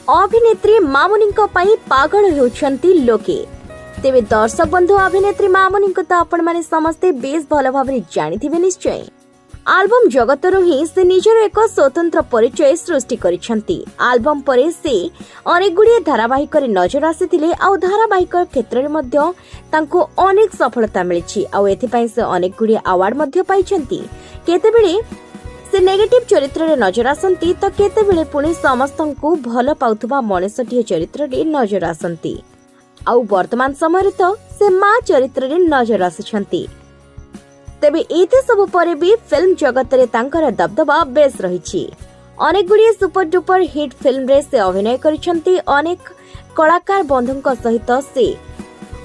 अभिनेत्री मामुनीଙ୍କ ପାଇଁ पागल होउछंती लोके। तेबे दर्शक बंधु अभिनेत्री मामुनी को तो आपण माने समस्ते बेस भल भाबरे जानिथिबे निश्चय। आल्बम जगतरु ही से निजर एक स्वतंत्र परिचय सृष्टि करिसंती। आल्बम परे से अनेक गुडी धारावाहिक रे नजर आसीथिले आ धारावाहिक क्षेत्र रे मध्य तांको अनेक सफलता मिलिछि आ एथि पई से अनेक गुडी अवार्ड मध्य पाइछंती। केतेबेले से नेगेटिव चरित्र रे नजर आसंती तो केतेबेले पुणी समस्तंकु भल पाउथबा मनुष्यटीय चरित्र रे नजर आसंती। आ वर्तमान समय तो से मां चरित्र रे नजर आसुछंती। तेबे एते सब परे भी फिल्म जगत रे तांकर दबदबा बेस रहिछि। अनेक गुडी सुपर डुपर हिट फिल्म रे से अभिनय करिसंती। अनेक कलाकार बंधुक सहित से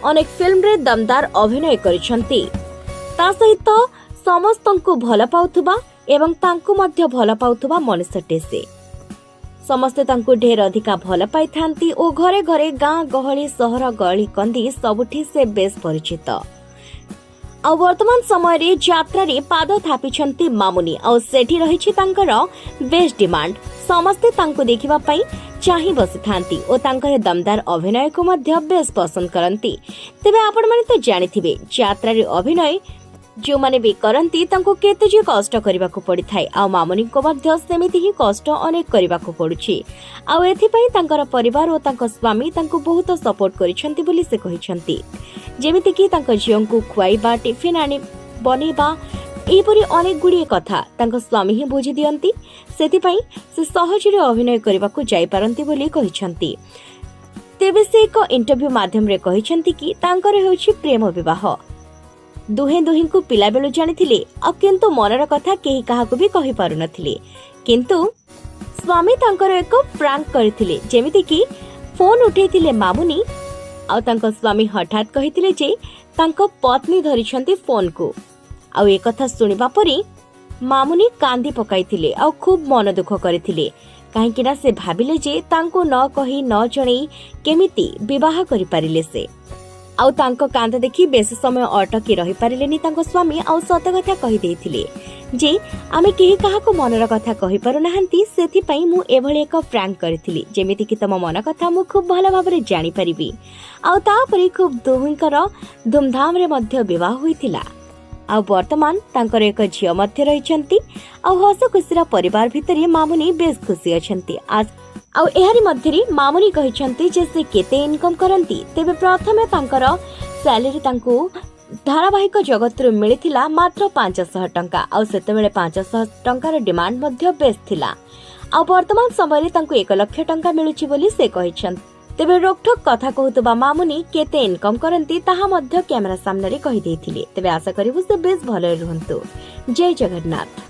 अनेक फिल्म रे दमदार अभिनय करिसंती। ता सहित समस्तंकु भल पाउथबा एवं तांकु मध्य भल पाउथबा मनुष्यटे से समस्ते तांकु ढेर अधिका भल पाइथांती ओ घरे घरे गां गहली सहर गली कंदी सबुठी से बेस परिचित। आ वर्तमान समय रे यात्रा रे पाद थापिछंती मामुनी आ सेठी रहिछि तांकर बेस डिमांड। समस्ते तांकु देखिबा पई चाहि बसिथांती ओ तांकर दमदार अभिनय को मध्य बेस पसंद करंती। तेबे आपण माने तो जानिथिबे यात्रा रे अभिनय जो माने भी करंती तांको केते जे कष्ट करबा को पड़ी थाए आ मामुनी को मध्य सेमिति ही कष्ट अनेक करबा को पड़ुछि। आ एथि पई तांकर परिवार और तांको स्वामी तांको बहुत सपोर्ट करिसंती बोली से कहिसंती। जेमिति कि तांको झियंकु खुआइबा टिफिन आनी बनेबा एपरि अनेक गुडी कथा तांको स्वामी ही बुझी दियंती। सेति पई से सहज रे अभिनय करबा को जाई पारंती बोली कहिसंती। तेबे से एक इंटरव्यू माध्यम रे कहिसंती कि तांकर होछि प्रेम विवाह। दुहे दुही को पिला बेलु जानिथिले आ किंतु मनर कथा केही काहाकु भी कहि पारु नथिले। किंतु स्वामी तांकर एक प्रैंक करथिले। जेमिति कि फोन उठेथिले मामुनी आ तांको स्वामी हठात कहिथिले जे तांको पत्नी धरिछंती फोन को। आ ए कथा सुनिबा परी मामुनी कांदी पकाइथिले आ खूब मन दुख करथिले। काहेकि ना से भाबिले जे तांको न कहि न जणै केमिति विवाह करि पारिले से। आउ तांको कांद देखि बेस समय अटकी रहि पारिलेनी तांको स्वामी आउ सत कथा कहि देथिले जे आमे केही काहाको मनर कथा कहि पारु नाहंती। सेथि पई मु एभଳି एक प्रैंक करथिली जेमिति कि तम मन कथा मु खूब भल भाबरे जानि परिबी। आउ ता परि खूब दुहिंकर धूमधाम रे मध्य विवाह होइथिला। आउ वर्तमान तांकर एक झियो मध्य रहिछंती। आउ हस खुशीरा परिवार भितरे मामुनी बेस खुशी अछंती। आउ एहारी मध्यरी मामुनी कहिछंती जे से केते इनकम करंती। तेबे प्रथमे तांकर सैलरी तांकु धारावाहिक जगत रो मिलिथिला मात्र 500 टंका। आउ सेतेबेले 500 टंकार डिमांड मध्य बेस थिला। आउ वर्तमान समय रे तांकु 1 लाख टंका मिलुछि बोली से कहिछंती। तेबे रोकठोक कथा कहतबा मामुनी केते इनकम करंती ताहा मध्य कैमरा सामने रे कहि देथिले। तेबे आशा करिवु से बेस भले रहंतु। जय जगन्नाथ।